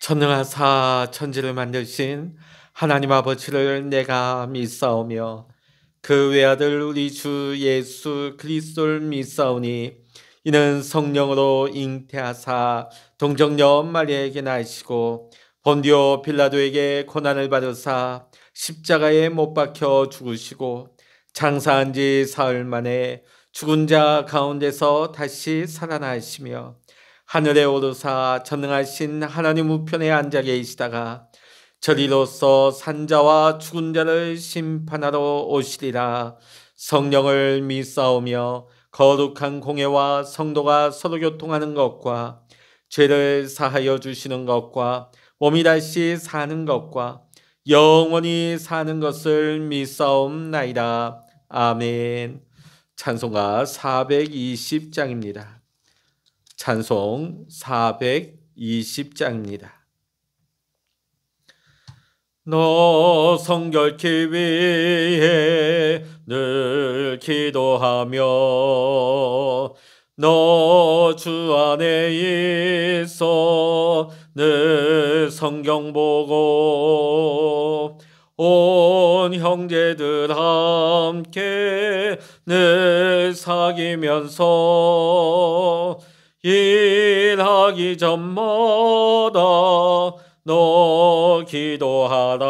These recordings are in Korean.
전능하사 천지를 만드신 하나님 아버지를 내가 믿사오며 그 외아들 우리 주 예수 그리스도를 믿사오니 이는 성령으로 잉태하사 동정녀 마리아에게 나시고 본디오 빌라도에게 고난을 받으사 십자가에 못 박혀 죽으시고 장사한 지 사흘 만에 죽은 자 가운데서 다시 살아나시며 하늘에 오르사 전능하신 하나님 우편에 앉아 계시다가 저리로서 산자와 죽은 자를 심판하러 오시리라. 성령을 믿사오며 거룩한 공예와 성도가 서로 교통하는 것과 죄를 사하여 주시는 것과 몸이 다시 사는 것과 영원히 사는 것을 믿사옵나이다. 아멘. 찬송가 420장입니다. 찬송 420장입니다. 너 성결케 위해 늘 기도하며 너 주 안에 있어 늘 성경 보고 온 형제들 함께 늘 사귀면서 일하기 전마다 너 기도하라.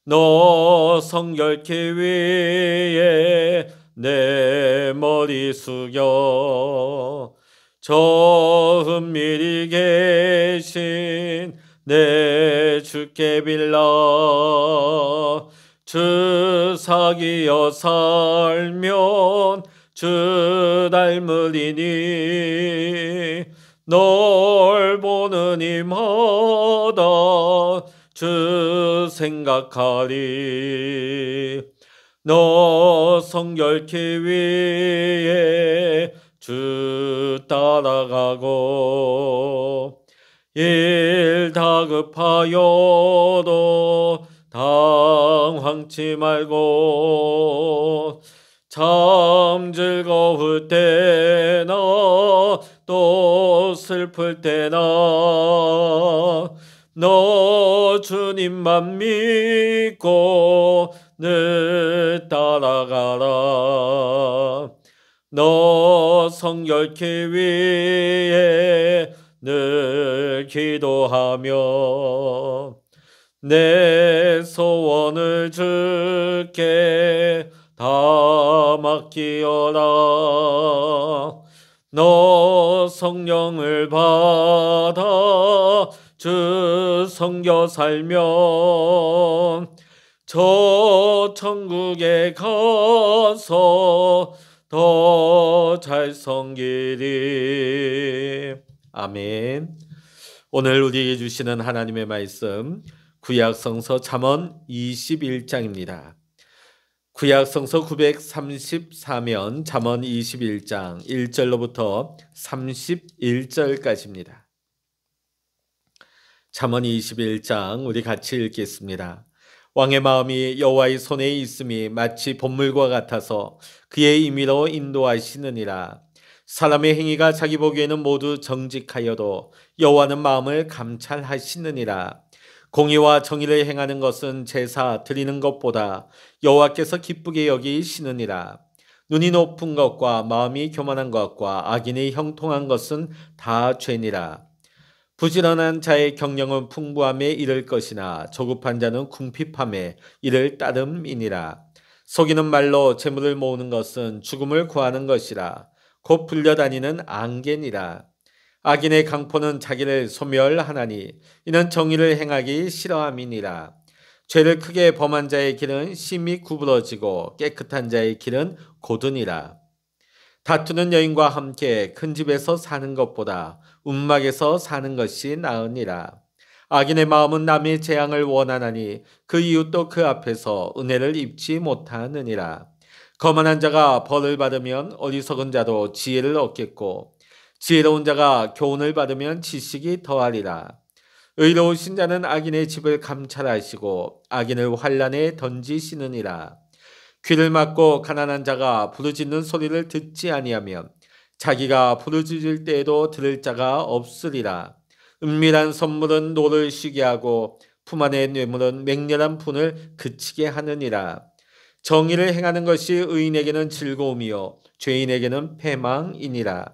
너 성결케 위해 내 머리 숙여 저 은밀히 계신 내 주께 빌라. 주 사귀어 살면 주 닮으리니 널 보는 이마다 주 생각하리. 너 성결케 위해 주 따라가고 일 다급하여도 당황치 말고 참 즐거울 때나 또 슬플 때나 너 주님만 믿고 늘 따라가라. 너 성결케 위해 늘 기도하며 내 소원을 주께 다 맡기어라. 너 성령을 받아 주 섬겨 살면 저 천국에 가서 더 잘 섬기리. 아멘. 오늘 우리에게 주시는 하나님의 말씀 구약성서 잠언 21장입니다. 구약성서 934면 잠언 21장 1절로부터 31절까지입니다. 잠언 21장 우리 같이 읽겠습니다. 왕의 마음이 여호와의 손에 있음이 마치 봇물과 같아서 그의 임의로 인도하시느니라. 사람의 행위가 자기 보기에는 모두 정직하여도 여호와는 마음을 감찰하시느니라. 공의와 정의를 행하는 것은 제사 드리는 것보다 여호와께서 기쁘게 여기시느니라. 눈이 높은 것과 마음이 교만한 것과 악인이 형통한 것은 다 죄니라. 부지런한 자의 경영은 풍부함에 이를 것이나 조급한 자는 궁핍함에 이를 따름이니라. 속이는 말로 재물을 모으는 것은 죽음을 구하는 것이라. 곧 불려다니는 앙개니라. 악인의 강포는 자기를 소멸하나니 이는 정의를 행하기 싫어함이니라. 죄를 크게 범한 자의 길은 심히 구부러지고 깨끗한 자의 길은 고드니라. 다투는 여인과 함께 큰 집에서 사는 것보다 움막에서 사는 것이 나으니라. 악인의 마음은 남의 재앙을 원하나니 그 이웃도 그 앞에서 은혜를 입지 못하느니라. 거만한 자가 벌을 받으면 어리석은 자도 지혜를 얻겠고 지혜로운 자가 교훈을 받으면 지식이 더하리라. 의로우신 자는 악인의 집을 감찰하시고 악인을 환란에 던지시느니라. 귀를 막고 가난한 자가 부르짖는 소리를 듣지 아니하면 자기가 부르짖을 때에도 들을 자가 없으리라. 은밀한 선물은 노를 쉬게 하고 품 안의 뇌물은 맹렬한 분을 그치게 하느니라. 정의를 행하는 것이 의인에게는 즐거움이요 죄인에게는 패망이니라.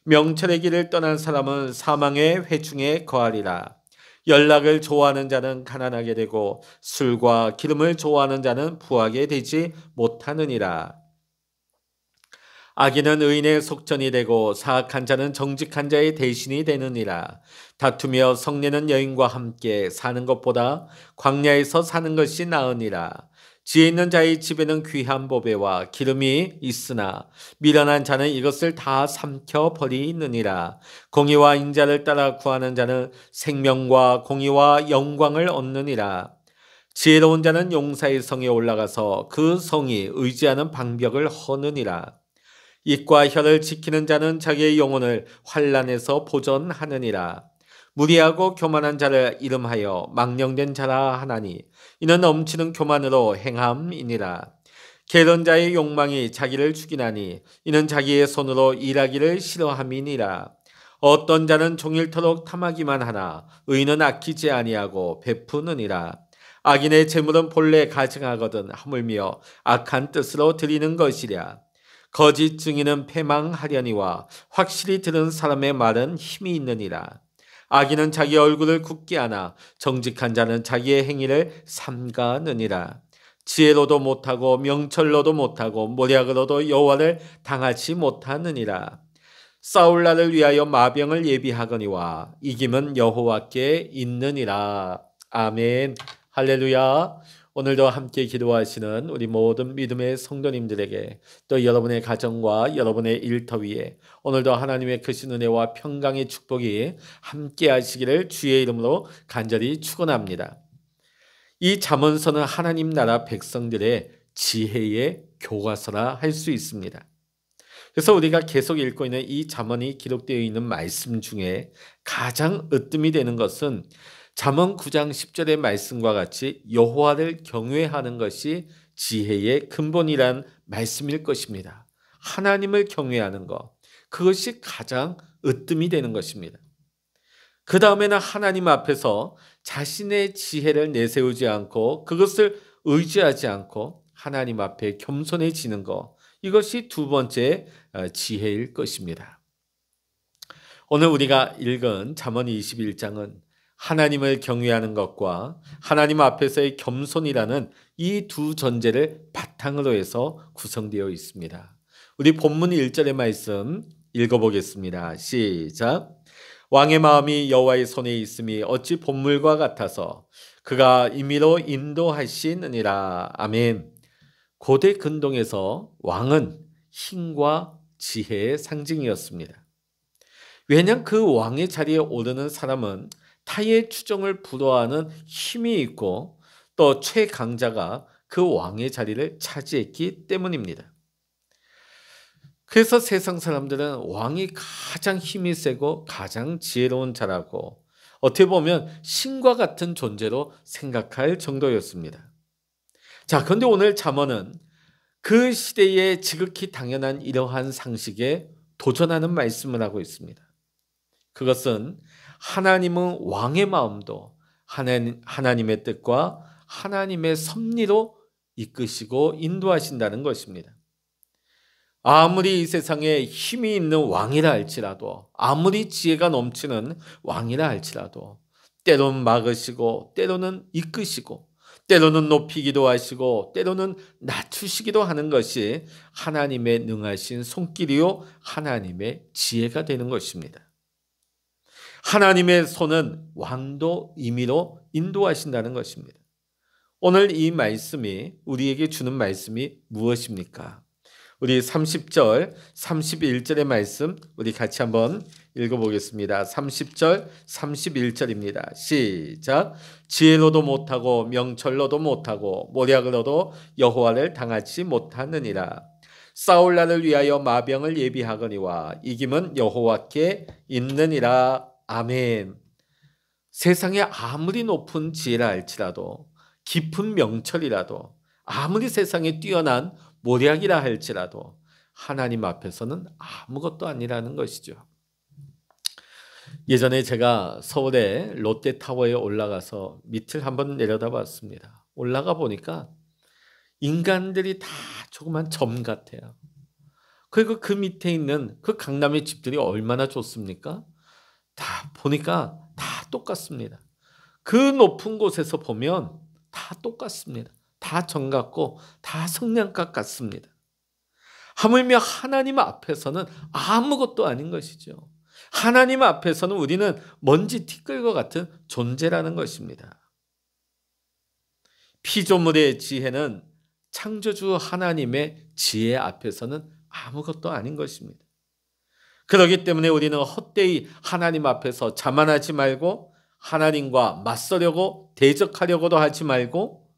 명철의 길을 떠난 사람은 사망의 회중에 거하리라. 연락을 좋아하는 자는 가난하게 되고 술과 기름을 좋아하는 자는 부하게 되지 못하느니라. 악인은 의인의 속전이 되고 사악한 자는 정직한 자의 대신이 되느니라. 다투며 성내는 여인과 함께 사는 것보다 광야에서 사는 것이 나으니라. 지혜 있는 자의 집에는 귀한 보배와 기름이 있으나 미련한 자는 이것을 다 삼켜 버리느니라. 공의와 인자를 따라 구하는 자는 생명과 공의와 영광을 얻느니라. 지혜로운 자는 용사의 성에 올라가서 그 성이 의지하는 방벽을 허느니라. 입과 혀를 지키는 자는 자기의 영혼을 환난에서 보전하느니라. 무리하고 교만한 자를 이름하여 망령된 자라 하나니 이는 넘치는 교만으로 행함이니라. 게으른 자의 욕망이 자기를 죽이나니 이는 자기의 손으로 일하기를 싫어함이니라. 어떤 자는 종일토록 탐하기만 하나 의인은 아끼지 아니하고 베푸느니라. 악인의 재물은 본래 가증하거든 하물며 악한 뜻으로 드리는 것이랴. 거짓 증인은 패망하려니와 확실히 들은 사람의 말은 힘이 있느니라. 악인은 자기 얼굴을 굳게 하나 정직한 자는 자기의 행위를 삼가느니라. 지혜로도 못하고 명철로도 못하고 모략으로도 여호와를 당하지 못하느니라. 싸울 날을 위하여 마병을 예비하거니와 이김은 여호와께 있느니라. 아멘. 할렐루야. 오늘도 함께 기도하시는 우리 모든 믿음의 성도님들에게 또 여러분의 가정과 여러분의 일터 위에 오늘도 하나님의 크신 은혜와 평강의 축복이 함께 하시기를 주의 이름으로 간절히 축원합니다. 이 잠언서는 하나님 나라 백성들의 지혜의 교과서라 할 수 있습니다. 그래서 우리가 계속 읽고 있는 이 잠언이 기록되어 있는 말씀 중에 가장 으뜸이 되는 것은 잠언 9장 10절의 말씀과 같이 여호와를 경외하는 것이 지혜의 근본이란 말씀일 것입니다. 하나님을 경외하는 것, 그것이 가장 으뜸이 되는 것입니다. 그 다음에는 하나님 앞에서 자신의 지혜를 내세우지 않고 그것을 의지하지 않고 하나님 앞에 겸손해지는 것, 이것이 두 번째 지혜일 것입니다. 오늘 우리가 읽은 잠언 21장은 하나님을 경외하는 것과 하나님 앞에서의 겸손이라는 이 두 전제를 바탕으로 해서 구성되어 있습니다. 우리 본문 1절의 말씀 읽어보겠습니다. 시작. 왕의 마음이 여호와의 손에 있음이 어찌 본물과 같아서 그가 임의로 인도하시느니라. 아멘. 고대 근동에서 왕은 힘과 지혜의 상징이었습니다. 왜냐하면 그 왕의 자리에 오르는 사람은 타의 추종을 불허하는 힘이 있고 또 최강자가 그 왕의 자리를 차지했기 때문입니다. 그래서 세상 사람들은 왕이 가장 힘이 세고 가장 지혜로운 자라고 어떻게 보면 신과 같은 존재로 생각할 정도였습니다. 자, 그런데 오늘 잠언은 그 시대에 지극히 당연한 이러한 상식에 도전하는 말씀을 하고 있습니다. 그것은 하나님은 왕의 마음도 하나님의 뜻과 하나님의 섭리로 이끄시고 인도하신다는 것입니다. 아무리 이 세상에 힘이 있는 왕이라 할지라도, 아무리 지혜가 넘치는 왕이라 할지라도 때로는 막으시고 때로는 이끄시고 때로는 높이기도 하시고 때로는 낮추시기도 하는 것이 하나님의 능하신 손길이요 하나님의 지혜가 되는 것입니다. 하나님의 손은 왕도 임의로 인도하신다는 것입니다. 오늘 이 말씀이 우리에게 주는 말씀이 무엇입니까? 우리 30절, 31절의 말씀 우리 같이 한번 읽어보겠습니다. 30절, 31절입니다. 시작. 지혜로도 못하고 명철로도 못하고 모략으로도 여호와를 당하지 못하느니라. 싸울 날을 위하여 마병을 예비하거니와 이김은 여호와께 있느니라. 아멘. 세상에 아무리 높은 지혜라 할지라도 깊은 명철이라도 아무리 세상에 뛰어난 모략이라 할지라도 하나님 앞에서는 아무것도 아니라는 것이죠. 예전에 제가 서울의 롯데타워에 올라가서 밑을 한번 내려다봤습니다. 올라가 보니까 인간들이 다 조그만 점 같아요. 그리고 그 밑에 있는 그 강남의 집들이 얼마나 좋습니까? 다 보니까 다 똑같습니다. 그 높은 곳에서 보면 다 똑같습니다. 다 점 같고 다 성냥갑 같습니다. 하물며 하나님 앞에서는 아무것도 아닌 것이죠. 하나님 앞에서는 우리는 먼지 티끌과 같은 존재라는 것입니다. 피조물의 지혜는 창조주 하나님의 지혜 앞에서는 아무것도 아닌 것입니다. 그렇기 때문에 우리는 헛되이 하나님 앞에서 자만하지 말고 하나님과 맞서려고 대적하려고도 하지 말고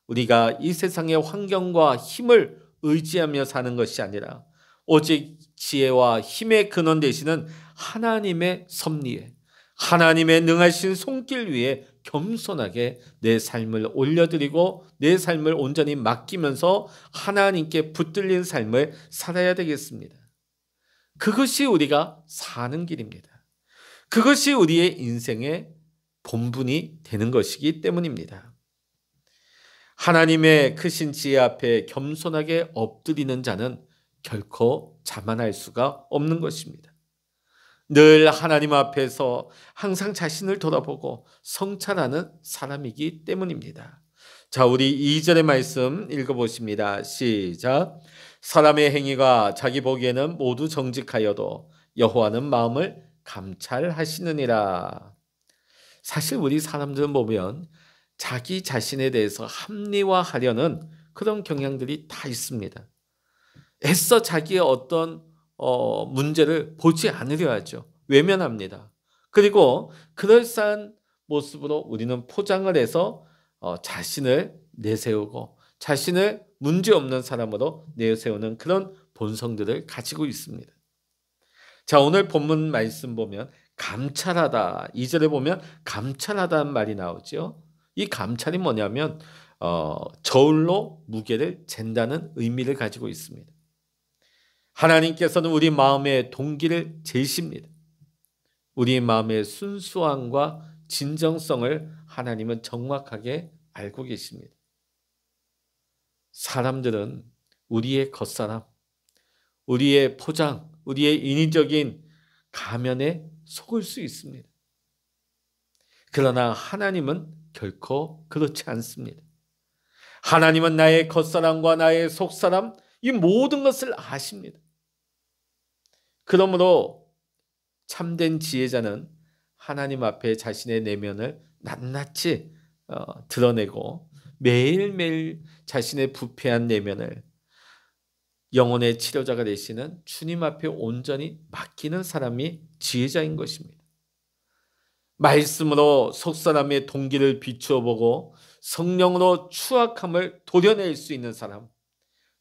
우리가 이 세상의 환경과 힘을 의지하며 사는 것이 아니라 오직 지혜와 힘의 근원 되시는 하나님의 섭리에 하나님의 능하신 손길 위에 겸손하게 내 삶을 올려드리고 내 삶을 온전히 맡기면서 하나님께 붙들린 삶을 살아야 되겠습니다. 그것이 우리가 사는 길입니다. 그것이 우리의 인생의 본분이 되는 것이기 때문입니다. 하나님의 크신 지혜 앞에 겸손하게 엎드리는 자는 결코 자만할 수가 없는 것입니다. 늘 하나님 앞에서 항상 자신을 돌아보고 성찰하는 사람이기 때문입니다. 자, 우리 2절의 말씀 읽어보십니다. 시작. 사람의 행위가 자기 보기에는 모두 정직하여도 여호와는 마음을 감찰하시느니라. 사실 우리 사람들은 보면 자기 자신에 대해서 합리화하려는 그런 경향들이 다 있습니다. 애써 자기의 어떤 문제를 보지 않으려 하죠. 외면합니다. 그리고 그럴싸한 모습으로 우리는 포장을 해서 자신을 내세우고 자신을 문제없는 사람으로 내세우는 그런 본성들을 가지고 있습니다. 자, 오늘 본문 말씀 보면 감찰하다, 2절에 보면 감찰하다는 말이 나오죠. 이 감찰이 뭐냐면 저울로 무게를 잰다는 의미를 가지고 있습니다. 하나님께서는 우리 마음의 동기를 재십니다. 우리 마음의 순수함과 진정성을 하나님은 정확하게 알고 계십니다. 사람들은 우리의 겉사람, 우리의 포장, 우리의 인위적인 가면에 속을 수 있습니다. 그러나 하나님은 결코 그렇지 않습니다. 하나님은 나의 겉사람과 나의 속사람, 이 모든 것을 아십니다. 그러므로 참된 지혜자는 하나님 앞에 자신의 내면을 낱낱이 드러내고 매일매일 자신의 부패한 내면을 영혼의 치료자가 되시는 주님 앞에 온전히 맡기는 사람이 지혜자인 것입니다. 말씀으로 속사람의 동기를 비추어 보고 성령으로 추악함을 도려낼 수 있는 사람,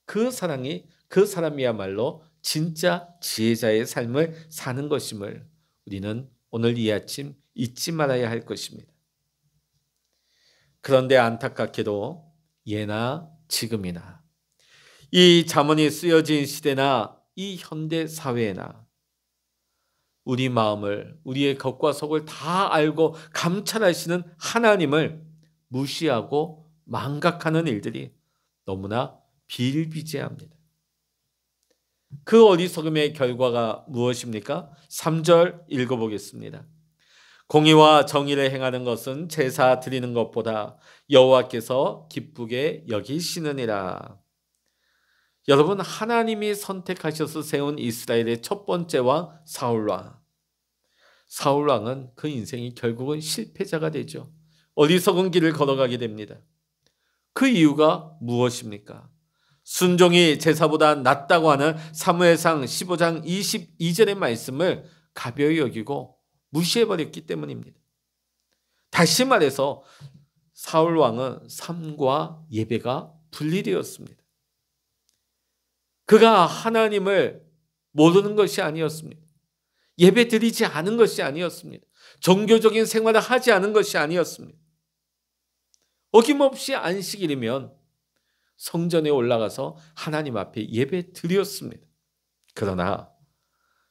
그 사람이야말로 진짜 지혜자의 삶을 사는 것임을 우리는 오늘 이 아침 잊지 말아야 할 것입니다. 그런데 안타깝게도 예나 지금이나 이 잠언이 쓰여진 시대나 이 현대 사회나 우리 마음을, 우리의 겉과 속을 다 알고 감찰하시는 하나님을 무시하고 망각하는 일들이 너무나 비일비재합니다. 그 어리석음의 결과가 무엇입니까? 3절 읽어보겠습니다. 공의와 정의를 행하는 것은 제사 드리는 것보다 여호와께서 기쁘게 여기시느니라. 여러분, 하나님이 선택하셔서 세운 이스라엘의 첫 번째 왕 사울왕. 사울왕은 그 인생이 결국은 실패자가 되죠. 어리석은 길을 걸어가게 됩니다. 그 이유가 무엇입니까? 순종이 제사보다 낫다고 하는 사무엘상 15장 22절의 말씀을 가벼이 여기고 무시해버렸기 때문입니다. 다시 말해서 사울왕은 삶과 예배가 분리되었습니다. 그가 하나님을 모르는 것이 아니었습니다. 예배 드리지 않은 것이 아니었습니다. 종교적인 생활을 하지 않은 것이 아니었습니다. 어김없이 안식일이면 성전에 올라가서 하나님 앞에 예배 드렸습니다. 그러나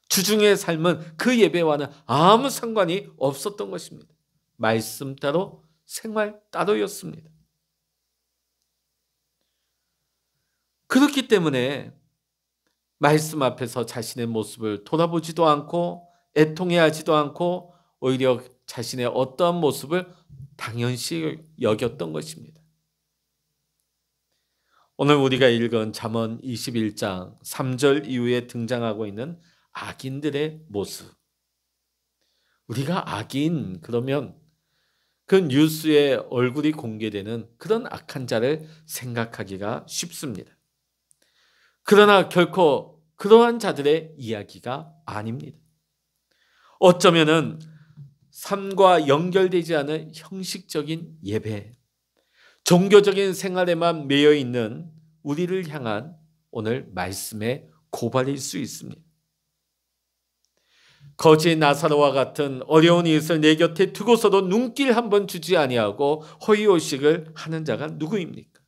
주중의 삶은 그 예배와는 아무 상관이 없었던 것입니다. 말씀 따로 생활 따로였습니다. 그렇기 때문에 말씀 앞에서 자신의 모습을 돌아보지도 않고 애통해하지도 않고 오히려 자신의 어떠한 모습을 당연시 여겼던 것입니다. 오늘 우리가 읽은 잠언 21장 3절 이후에 등장하고 있는 악인들의 모습. 우리가 악인 그러면 그 뉴스에 얼굴이 공개되는 그런 악한 자를 생각하기가 쉽습니다. 그러나 결코 그러한 자들의 이야기가 아닙니다. 어쩌면은 삶과 연결되지 않은 형식적인 예배, 종교적인 생활에만 매여 있는 우리를 향한 오늘 말씀의 고발일 수 있습니다. 거지 나사로와 같은 어려운 이웃을 내 곁에 두고서도 눈길 한번 주지 아니하고 호의호식을 하는 자가 누구입니까?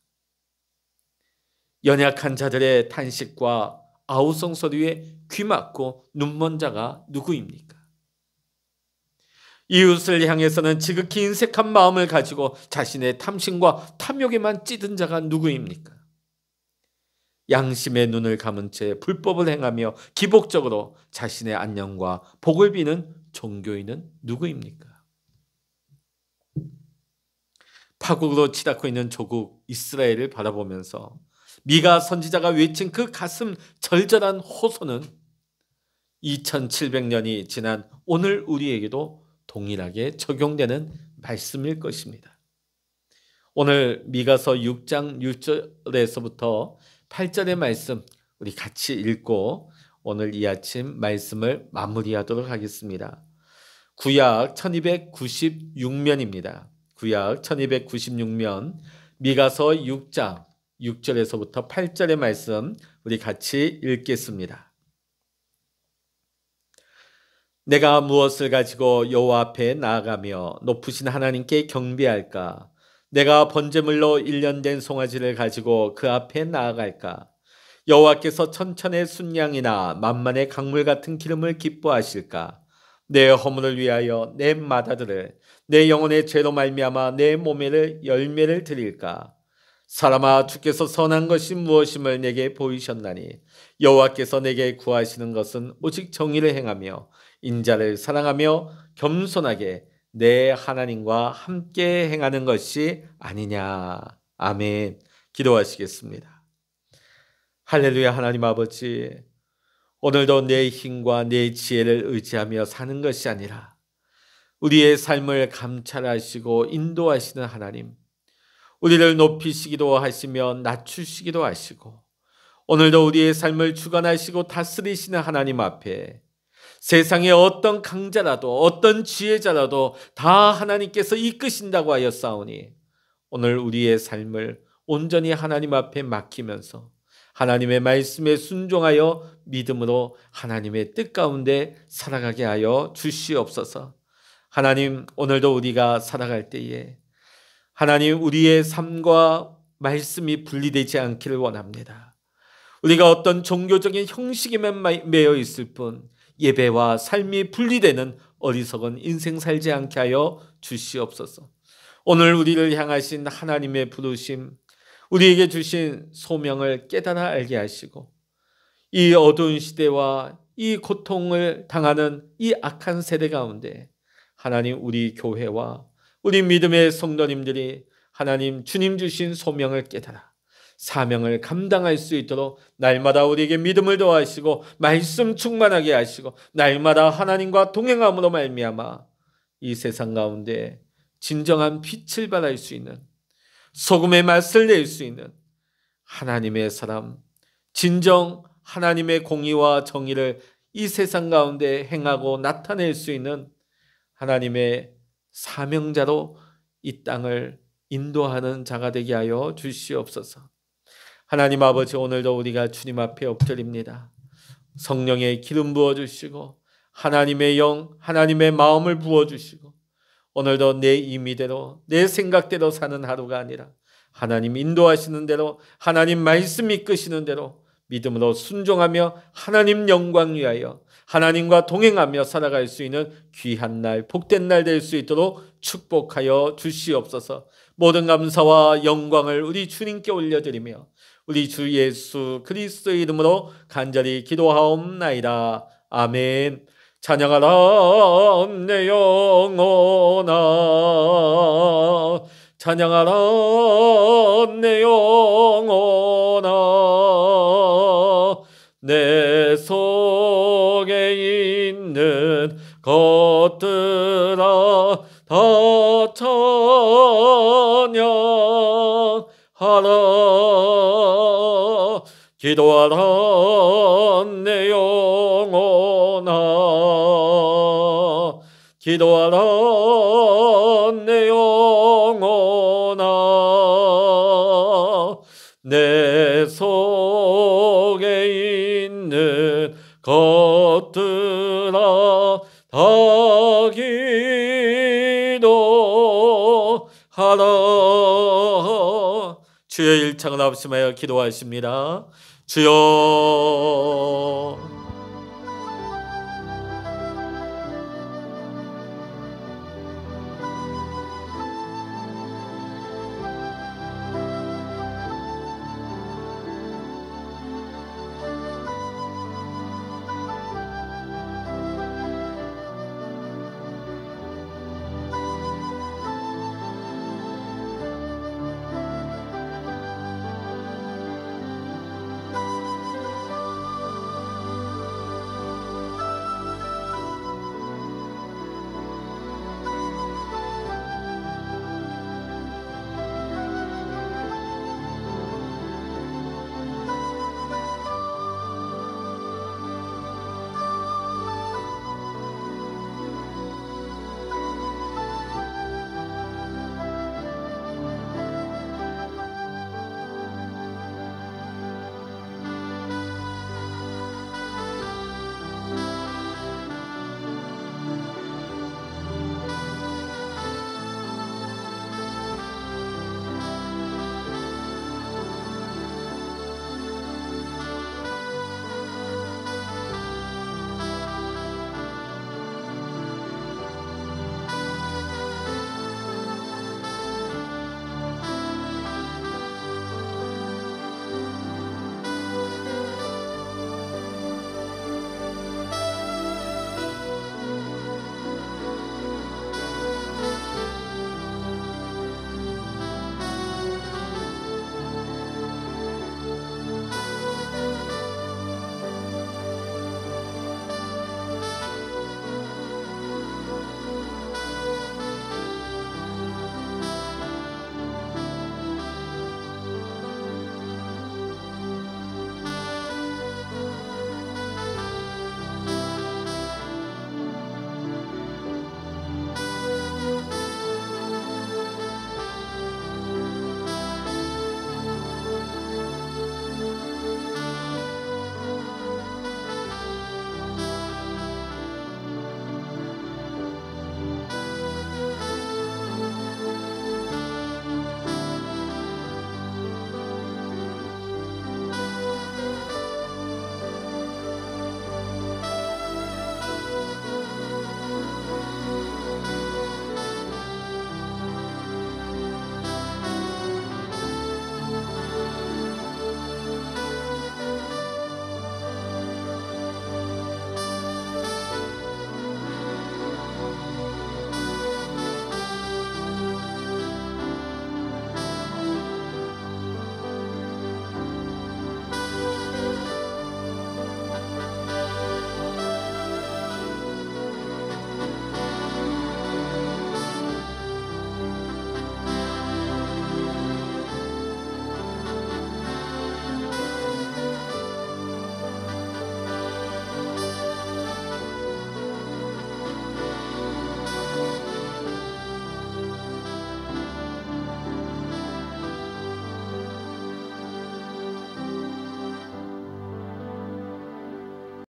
연약한 자들의 탄식과 아우성 소리에 귀 막고 눈먼 자가 누구입니까? 이웃을 향해서는 지극히 인색한 마음을 가지고 자신의 탐심과 탐욕에만 찌든 자가 누구입니까? 양심의 눈을 감은 채 불법을 행하며 기복적으로 자신의 안녕과 복을 비는 종교인은 누구입니까? 파국으로 치닫고 있는 조국 이스라엘을 바라보면서 미가 선지자가 외친 그 가슴 절절한 호소는 2700년이 지난 오늘 우리에게도 동일하게 적용되는 말씀일 것입니다. 오늘 미가서 6장 6절에서부터 8절의 말씀 우리 같이 읽고 오늘 이 아침 말씀을 마무리하도록 하겠습니다. 구약 1296면입니다. 구약 1296면 미가서 6장 6절에서부터 8절의 말씀 우리 같이 읽겠습니다. 내가 무엇을 가지고 여호와 앞에 나아가며 높으신 하나님께 경배할까? 내가 번제물로 1년 된 송아지를 가지고 그 앞에 나아갈까? 여호와께서 천천의 순양이나 만만의 강물 같은 기름을 기뻐하실까? 내 허물을 위하여 내 맏아들을 내 영혼의 죄로 말미암아 내 몸에를 열매를 드릴까? 사람아, 주께서 선한 것이 무엇임을 내게 보이셨나니 여호와께서 내게 구하시는 것은 오직 정의를 행하며 인자를 사랑하며 겸손하게 내 하나님과 함께 행하는 것이 아니냐. 아멘. 기도하시겠습니다. 할렐루야. 하나님 아버지, 오늘도 내 힘과 내 지혜를 의지하며 사는 것이 아니라 우리의 삶을 감찰하시고 인도하시는 하나님, 우리를 높이시기도 하시며 낮추시기도 하시고 오늘도 우리의 삶을 주관하시고 다스리시는 하나님 앞에 세상의 어떤 강자라도 어떤 지혜자라도 다 하나님께서 이끄신다고 하였사오니 오늘 우리의 삶을 온전히 하나님 앞에 맡기면서 하나님의 말씀에 순종하여 믿음으로 하나님의 뜻 가운데 살아가게 하여 주시옵소서. 하나님, 오늘도 우리가 살아갈 때에 하나님 우리의 삶과 말씀이 분리되지 않기를 원합니다. 우리가 어떤 종교적인 형식에만 매여 있을 뿐 예배와 삶이 분리되는 어리석은 인생 살지 않게 하여 주시옵소서. 오늘 우리를 향하신 하나님의 부르심, 우리에게 주신 소명을 깨달아 알게 하시고 이 어두운 시대와 이 고통을 당하는 이 악한 세대 가운데 하나님 우리 교회와 우리 믿음의 성도님들이 하나님 주님 주신 소명을 깨달아 사명을 감당할 수 있도록 날마다 우리에게 믿음을 더하시고 말씀 충만하게 하시고 날마다 하나님과 동행함으로 말미암아 이 세상 가운데 진정한 빛을 발할 수 있는 소금의 맛을 낼 수 있는 하나님의 사람, 진정 하나님의 공의와 정의를 이 세상 가운데 행하고 나타낼 수 있는 하나님의 사명자로 이 땅을 인도하는 자가 되게 하여 주시옵소서. 하나님 아버지, 오늘도 우리가 주님 앞에 엎드립니다. 성령의 기름 부어주시고 하나님의 영, 하나님의 마음을 부어주시고 오늘도 내 임의대로 내 생각대로 사는 하루가 아니라 하나님 인도하시는 대로 하나님 말씀 이끄시는 대로 믿음으로 순종하며 하나님 영광 위하여 하나님과 동행하며 살아갈 수 있는 귀한 날, 복된 날 될 수 있도록 축복하여 주시옵소서. 모든 감사와 영광을 우리 주님께 올려드리며 우리 주 예수 그리스도의 이름으로 간절히 기도하옵나이다. 아멘. 찬양하라 내 영혼아, 찬양하라 내 영혼아, 내 속에 있는 것들아 다 찬양하라. 기도하라 내 영혼아, 기도하라 내 영혼아, 내 속에 있는 것들아 다 기도하라. 주여 일창을 합심하여 기도하십니다. 주여